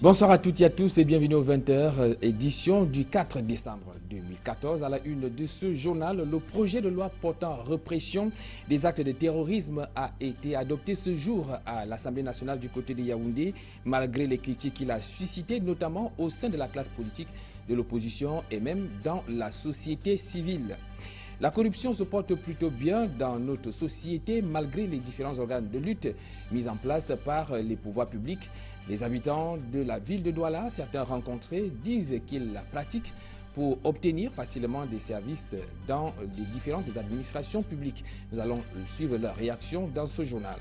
Bonsoir à toutes et à tous et bienvenue aux 20h, édition du 4 décembre 2014. À la une de ce journal, le projet de loi portant répression des actes de terrorisme a été adopté ce jour à l'Assemblée nationale du côté de Yaoundé, malgré les critiques qu'il a suscitées, notamment au sein de la classe politique de l'opposition et même dans la société civile. La corruption se porte plutôt bien dans notre société malgré les différents organes de lutte mis en place par les pouvoirs publics. Les habitants de la ville de Douala, certains rencontrés, disent qu'ils la pratiquent pour obtenir facilement des services dans les différentes administrations publiques. Nous allons suivre leur réaction dans ce journal.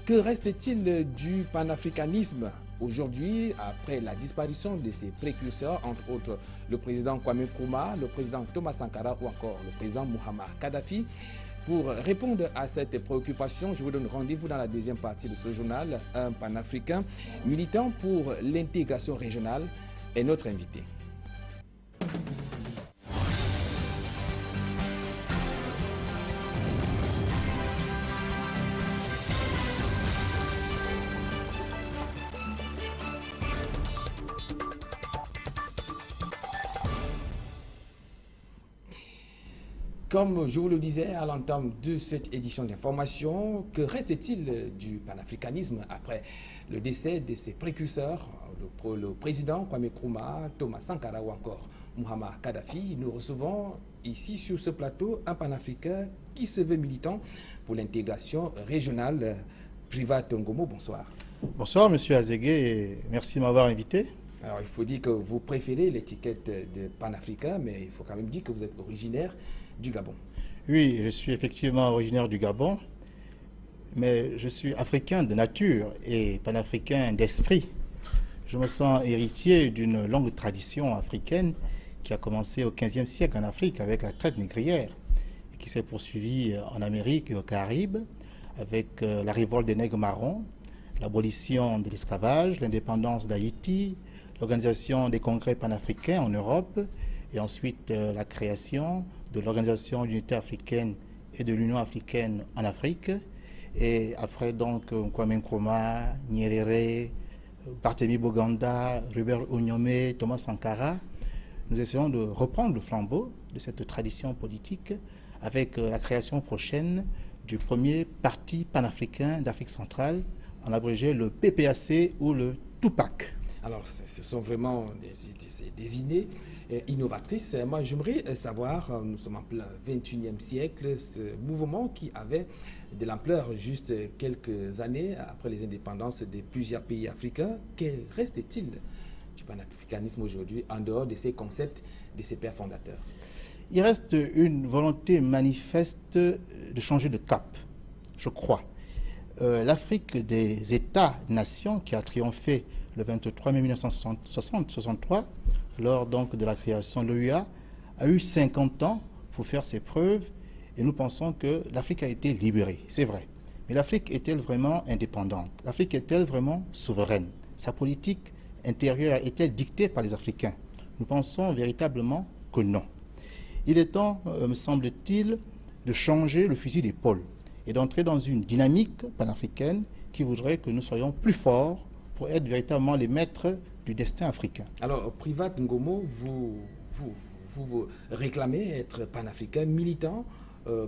Que reste-t-il du panafricanisme aujourd'hui après la disparition de ses précurseurs, entre autres le président Kwame Nkrumah, le président Thomas Sankara ou encore le président Muammar Kadhafi? Pour répondre à cette préoccupation, je vous donne rendez-vous dans la deuxième partie de ce journal. Un panafricain militant pour l'intégration régionale est notre invité. Comme je vous le disais à l'entame de cette édition d'information, que reste-t-il du panafricanisme après le décès de ses précurseurs, le président Kwame Nkrumah, Thomas Sankara ou encore Muammar Kadhafi? Nous recevons ici sur ce plateau un panafricain qui se veut militant pour l'intégration régionale. Privat Ngomo, bonsoir. Bonsoir Monsieur Azégué et merci de m'avoir invité. Alors il faut dire que vous préférez l'étiquette de panafricain, mais il faut quand même dire que vous êtes originaire du Gabon. Oui, je suis effectivement originaire du Gabon, mais je suis africain de nature et panafricain d'esprit. Je me sens héritier d'une longue tradition africaine qui a commencé au XVe siècle en Afrique avec la traite négrière et qui s'est poursuivie en Amérique et aux Caraïbes avec la révolte des nègres marrons, l'abolition de l'esclavage, l'indépendance d'Haïti, l'organisation des congrès panafricains en Europe et ensuite la création de l'Organisation d'unité africaine et de l'Union africaine en Afrique. Et après donc Kwame Nkrumah, Nyerere, Barthélemy Boganda, Robert Ognome, Thomas Sankara, nous essayons de reprendre le flambeau de cette tradition politique avec la création prochaine du premier parti panafricain d'Afrique centrale, en abrégé le PPAC ou le TUPAC. Alors, ce sont vraiment des idées innovatrices. Moi, j'aimerais savoir, nous sommes en plein 21e siècle, ce mouvement qui avait de l'ampleur juste quelques années après les indépendances de plusieurs pays africains. Quel reste-t-il du panafricanisme aujourd'hui en dehors de ces concepts de ses pères fondateurs? Il reste une volonté manifeste de changer de cap, je crois. L'Afrique des États-nations qui a triomphé le 23 mai 1963, lors donc de la création de l'OUA, a eu 50 ans pour faire ses preuves et nous pensons que l'Afrique a été libérée, c'est vrai. Mais l'Afrique est-elle vraiment indépendante? L'Afrique est-elle vraiment souveraine? Sa politique intérieure est-elle dictée par les Africains? Nous pensons véritablement que non. Il est temps, me semble-t-il, de changer le fusil d'épaule et d'entrer dans une dynamique panafricaine qui voudrait que nous soyons plus forts pour être véritablement les maîtres du destin africain. Alors, Privat Ngomo, vous réclamez être panafricain, militant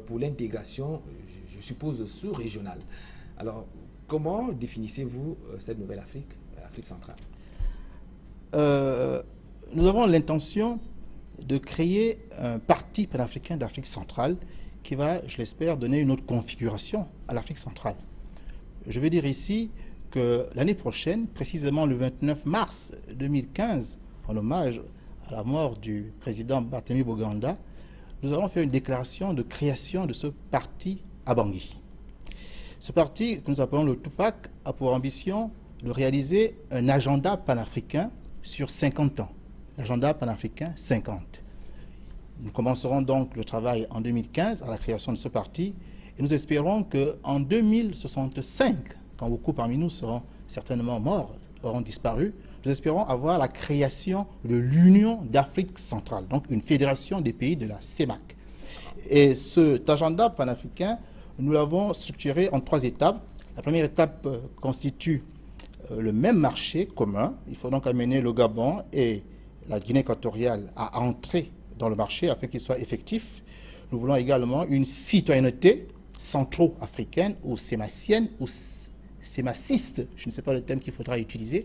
pour l'intégration, je suppose, sous-régionale. Alors, comment définissez-vous cette nouvelle Afrique, l'Afrique centrale? Nous avons l'intention de créer un parti panafricain d'Afrique centrale qui va, je l'espère, donner une autre configuration à l'Afrique centrale. Je veux dire ici que l'année prochaine, précisément le 29 mars 2015, en hommage à la mort du président Barthélemy Boganda, nous allons faire une déclaration de création de ce parti à Bangui. Ce parti, que nous appelons le TUPAC, a pour ambition de réaliser un agenda panafricain sur 50 ans. L'agenda panafricain 50. Nous commencerons donc le travail en 2015 à la création de ce parti et nous espérons qu'en 2065, quand beaucoup parmi nous seront certainement morts, auront disparu, nous espérons avoir la création de l'Union d'Afrique centrale, donc une fédération des pays de la CEMAC. Et cet agenda panafricain, nous l'avons structuré en 3 étapes. La première étape constitue le même marché commun. Il faut donc amener le Gabon et la Guinée équatoriale à entrer dans le marché afin qu'il soit effectif. Nous voulons également une citoyenneté centro-africaine ou sémacienne ou sémaciste, je ne sais pas le terme qu'il faudra utiliser.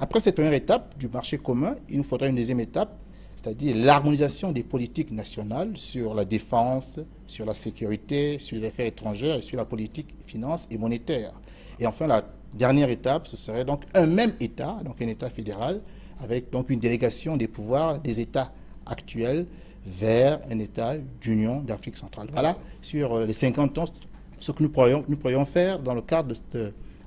Après cette première étape du marché commun, il nous faudra une deuxième étape, c'est-à-dire l'harmonisation des politiques nationales sur la défense, sur la sécurité, sur les affaires étrangères et sur la politique finance et monétaire. Et enfin, la dernière étape, ce serait donc un même État, donc un État fédéral, avec donc une délégation des pouvoirs des États actuels vers un État d'Union d'Afrique centrale. Voilà, sur les 50 ans, ce que nous pourrions faire dans le cadre de cet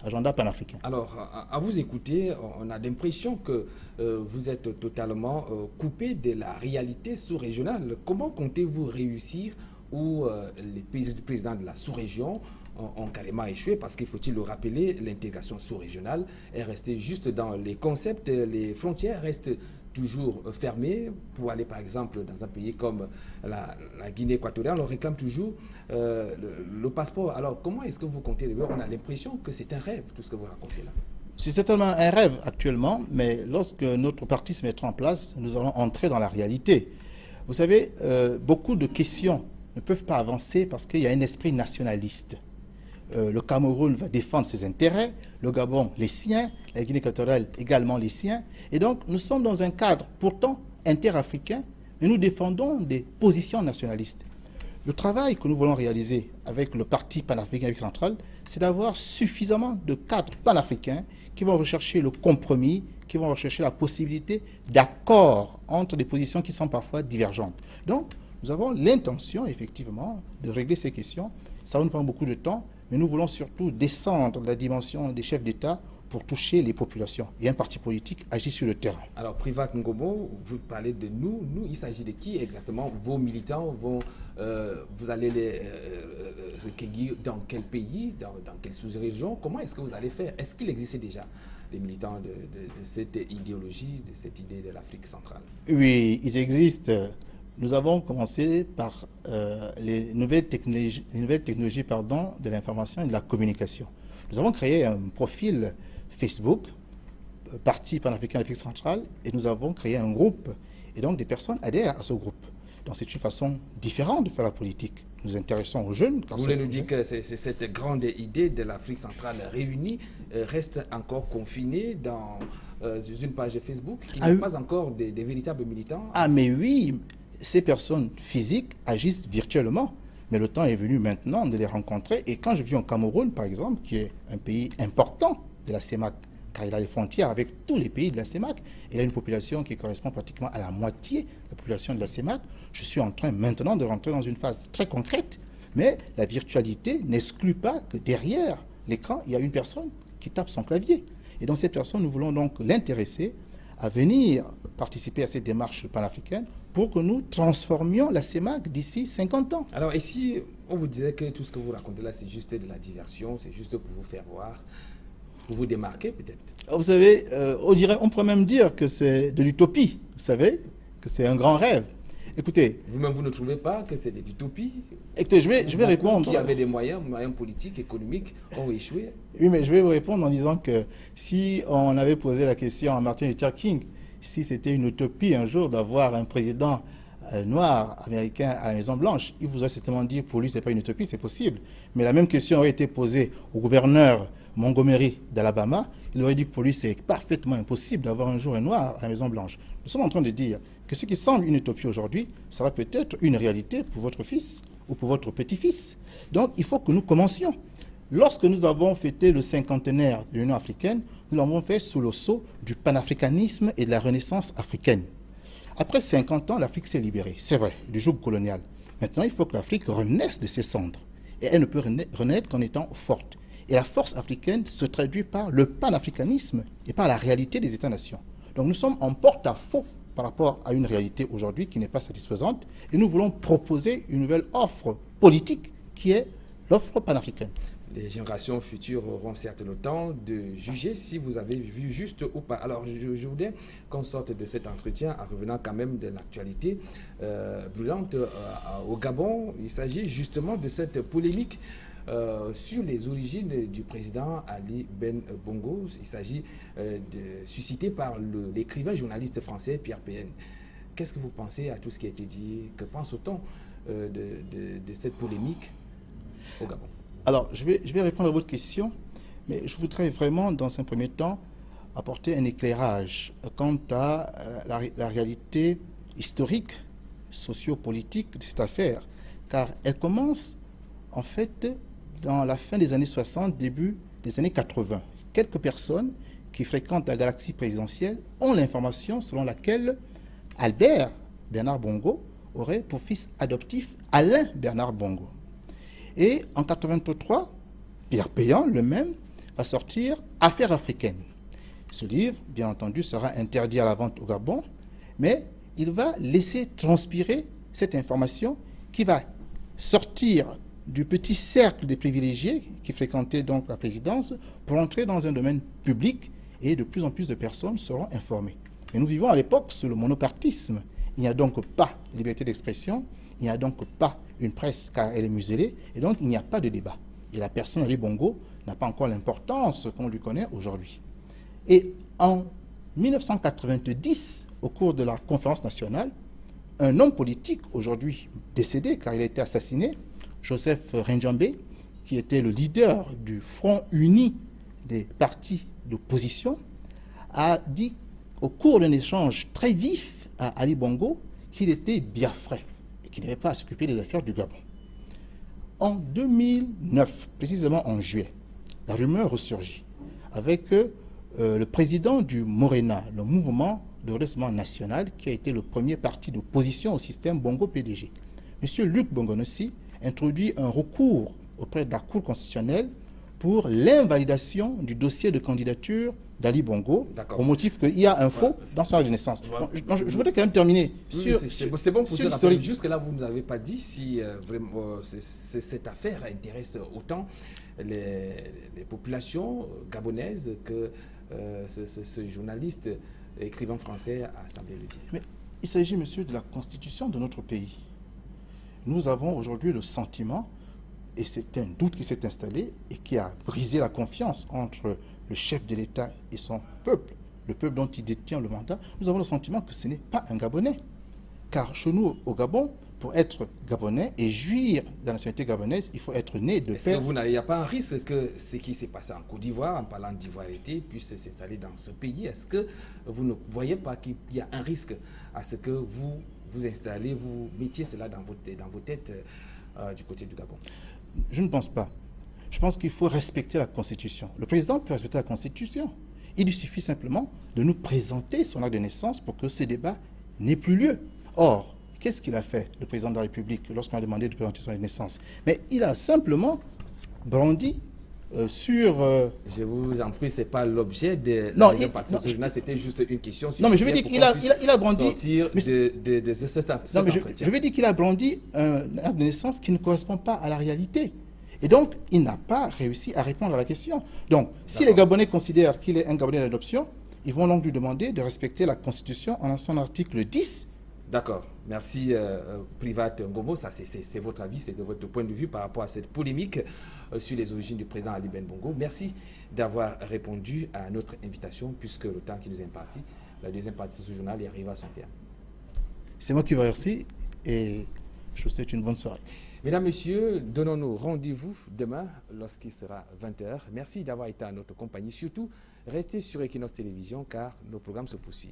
agenda panafricain. Alors, à vous écouter, on a l'impression que vous êtes totalement coupé de la réalité sous-régionale. Comment comptez-vous réussir où les présidents de la sous-région ont carrément échoué parce qu'il faut-il le rappeler, l'intégration sous-régionale est restée juste dans les concepts, les frontières restent toujours fermées. Pour aller par exemple dans un pays comme la Guinée équatoriale, on réclame toujours le passeport. Alors comment est-ce que vous comptez? On a l'impression que c'est un rêve, tout ce que vous racontez là. C'est certainement un rêve actuellement, mais lorsque notre parti se mettra en place, nous allons entrer dans la réalité. Vous savez, beaucoup de questions ne peuvent pas avancer parce qu'il y a un esprit nationaliste. Le Cameroun va défendre ses intérêts, le Gabon les siens, la Guinée équatoriale également les siens. Et donc, nous sommes dans un cadre pourtant interafricain, mais nous défendons des positions nationalistes. Le travail que nous voulons réaliser avec le Parti panafricain d'Afrique centrale, c'est d'avoir suffisamment de cadres panafricains qui vont rechercher le compromis, qui vont rechercher la possibilité d'accord entre des positions qui sont parfois divergentes. Donc, nous avons l'intention, effectivement, de régler ces questions. Ça va nous prendre beaucoup de temps, mais nous voulons surtout descendre la dimension des chefs d'État pour toucher les populations. Et un parti politique agit sur le terrain. Alors, Privat Ngobo, vous parlez de nous. Nous, il s'agit de qui exactement? Vos militants, vous allez les recueillir dans quel pays, dans quelle sous-région? Comment est-ce que vous allez faire? Est-ce qu'il existait déjà les militants de cette idéologie, de cette idée de l'Afrique centrale? Oui, ils existent. Nous avons commencé par les nouvelles technologies de l'information et de la communication. Nous avons créé un profil Facebook, Parti panafricain d'Afrique centrale, et nous avons créé un groupe. Et donc des personnes adhèrent à ce groupe. Donc c'est une façon différente de faire la politique. Nous nous intéressons aux jeunes. Vous voulez nous dire que cette grande idée de l'Afrique centrale réunie reste encore confinée dans une page Facebook qui n'a pas encore des véritables militants? Ah mais oui, ces personnes physiques agissent virtuellement. Mais le temps est venu maintenant de les rencontrer. Et quand je vis au Cameroun, par exemple, qui est un pays important de la CEMAC, car il a des frontières avec tous les pays de la CEMAC, il a une population qui correspond pratiquement à la moitié de la population de la CEMAC, je suis en train maintenant de rentrer dans une phase très concrète. Mais la virtualité n'exclut pas que derrière l'écran, il y a une personne qui tape son clavier. Et donc cette personne, nous voulons donc l'intéresser à venir participer à cette démarche panafricaine pour que nous transformions la CEMAC d'ici 50 ans. Alors, et si on vous disait que tout ce que vous racontez là, c'est juste de la diversion, c'est juste pour vous faire voir, pour vous démarquer peut-être? Vous savez, on pourrait même dire que c'est de l'utopie, vous savez, que c'est un grand rêve. Écoutez... Vous-même, vous ne trouvez pas que c'est de l'utopie? Écoutez, je vais répondre... Qui avaient des moyens politiques, économiques, ont échoué. Oui, mais je vais vous répondre en disant que si on avait posé la question à Martin Luther King, si c'était une utopie un jour d'avoir un président noir américain à la Maison-Blanche, il vous aurait certainement dit, pour lui, ce n'est pas une utopie, c'est possible. Mais la même question aurait été posée au gouverneur Montgomery d'Alabama, il aurait dit que pour lui, c'est parfaitement impossible d'avoir un jour un noir à la Maison-Blanche. Nous sommes en train de dire que ce qui semble une utopie aujourd'hui sera peut-être une réalité pour votre fils ou pour votre petit-fils. Donc, il faut que nous commencions. Lorsque nous avons fêté le cinquantenaire de l'Union africaine, nous l'avons fait sous le sceau du panafricanisme et de la renaissance africaine. Après 50 ans, l'Afrique s'est libérée, c'est vrai, du joug colonial. Maintenant, il faut que l'Afrique renaisse de ses cendres. Et elle ne peut renaître qu'en étant forte. Et la force africaine se traduit par le panafricanisme et par la réalité des États-nations. Donc nous sommes en porte-à-faux par rapport à une réalité aujourd'hui qui n'est pas satisfaisante. Et nous voulons proposer une nouvelle offre politique qui est l'offre panafricaine. Les générations futures auront certes le temps de juger si vous avez vu juste ou pas. Alors, je voudrais qu'on sorte de cet entretien en revenant quand même de l'actualité brûlante au Gabon. Il s'agit justement de cette polémique sur les origines du président Ali Ben Bongo. Il s'agit suscité par l'écrivain journaliste français Pierre Péan. Qu'est-ce que vous pensez à tout ce qui a été dit? Que pense-t-on de cette polémique au Gabon? Alors, je vais répondre à votre question, mais je voudrais vraiment, dans un premier temps, apporter un éclairage quant à la réalité historique, sociopolitique de cette affaire, car elle commence, en fait, dans la fin des années 60, début des années 80. Quelques personnes qui fréquentent la galaxie présidentielle ont l'information selon laquelle Albert Bernard Bongo aurait pour fils adoptif Alain Bernard Bongo. Et en 1983, Pierre Péan, le même, va sortir Affaires africaines. Ce livre, bien entendu, sera interdit à la vente au Gabon, mais il va laisser transpirer cette information qui va sortir du petit cercle des privilégiés qui fréquentaient donc la présidence pour entrer dans un domaine public, et de plus en plus de personnes seront informées. Mais nous vivons à l'époque sous le monopartisme. Il n'y a donc pas de liberté d'expression, il n'y a donc pas une presse car elle est muselée, et donc il n'y a pas de débat. Et la personne Ali Bongo n'a pas encore l'importance qu'on lui connaît aujourd'hui. Et en 1990, au cours de la conférence nationale, un homme politique, aujourd'hui décédé car il a été assassiné, Joseph Renjambe, qui était le leader du Front uni des partis d'opposition, a dit au cours d'un échange très vif à Ali Bongo qu'il était biafrais et qu'il n'avait pas à s'occuper des affaires du Gabon. En 2009, précisément en juillet, la rumeur ressurgit avec le président du Morena, le mouvement de redressement national, qui a été le premier parti d'opposition au système Bongo-PDG. M. Luc Bongonossi introduit un recours auprès de la Cour constitutionnelle pour l'invalidation du dossier de candidature d'Ali Bongo, au motif qu'il y a un faux dans son acte de naissance. Donc, je voudrais quand même terminer sur c'est bon pour l'historique. Jusque-là, vous ne nous avez pas dit si vraiment cette affaire intéresse autant les populations gabonaises que ce journaliste écrivain français a semblé le dire. Mais il s'agit, monsieur, de la constitution de notre pays. Nous avons aujourd'hui le sentiment, et c'est un doute qui s'est installé et qui a brisé la confiance entre le chef de l'État et son peuple, le peuple dont il détient le mandat, nous avons le sentiment que ce n'est pas un Gabonais. Car chez nous, au Gabon, pour être Gabonais et jouir de la nationalité gabonaise, il faut être né de père. Est-ce qu'il n'y a pas un risque que ce qui s'est passé en Côte d'Ivoire, en parlant d'ivoirité, puisse s'installer dans ce pays? Est-ce que vous ne voyez pas qu'il y a un risque à ce que vous vous installez, vous mettiez cela dans vos têtes du côté du Gabon? Je ne pense pas. Je pense qu'il faut respecter la Constitution. Le président peut respecter la Constitution. Il lui suffit simplement de nous présenter son acte de naissance pour que ce débat n'ait plus lieu. Or, qu'est-ce qu'il a fait, le président de la République, lorsqu'on a demandé de présenter son acte de naissance? Mais il a simplement brandi Je vous en prie, ce n'est pas l'objet de ce journal, c'était juste une question. Non, mais je veux dire qu'il a brandi. Sortir de cet non, mais je veux dire qu'il a brandi un acte de naissance qui ne correspond pas à la réalité. Et donc, il n'a pas réussi à répondre à la question. Donc, si les Gabonais considèrent qu'il est un Gabonais d'adoption, ils vont donc lui demander de respecter la Constitution en son article 10. D'accord. Merci, Privat Ngomo. Ça, c'est votre avis, c'est de votre point de vue par rapport à cette polémique sur les origines du président Ali Ben Bongo. Merci d'avoir répondu à notre invitation, puisque le temps qui nous est imparti, la deuxième partie de ce journal est arrivée à son terme. C'est moi qui vous remercie et je vous souhaite une bonne soirée. Mesdames, Messieurs, donnons-nous rendez-vous demain lorsqu'il sera 20h. Merci d'avoir été à notre compagnie. Surtout, restez sur Equinox Télévision car nos programmes se poursuivent.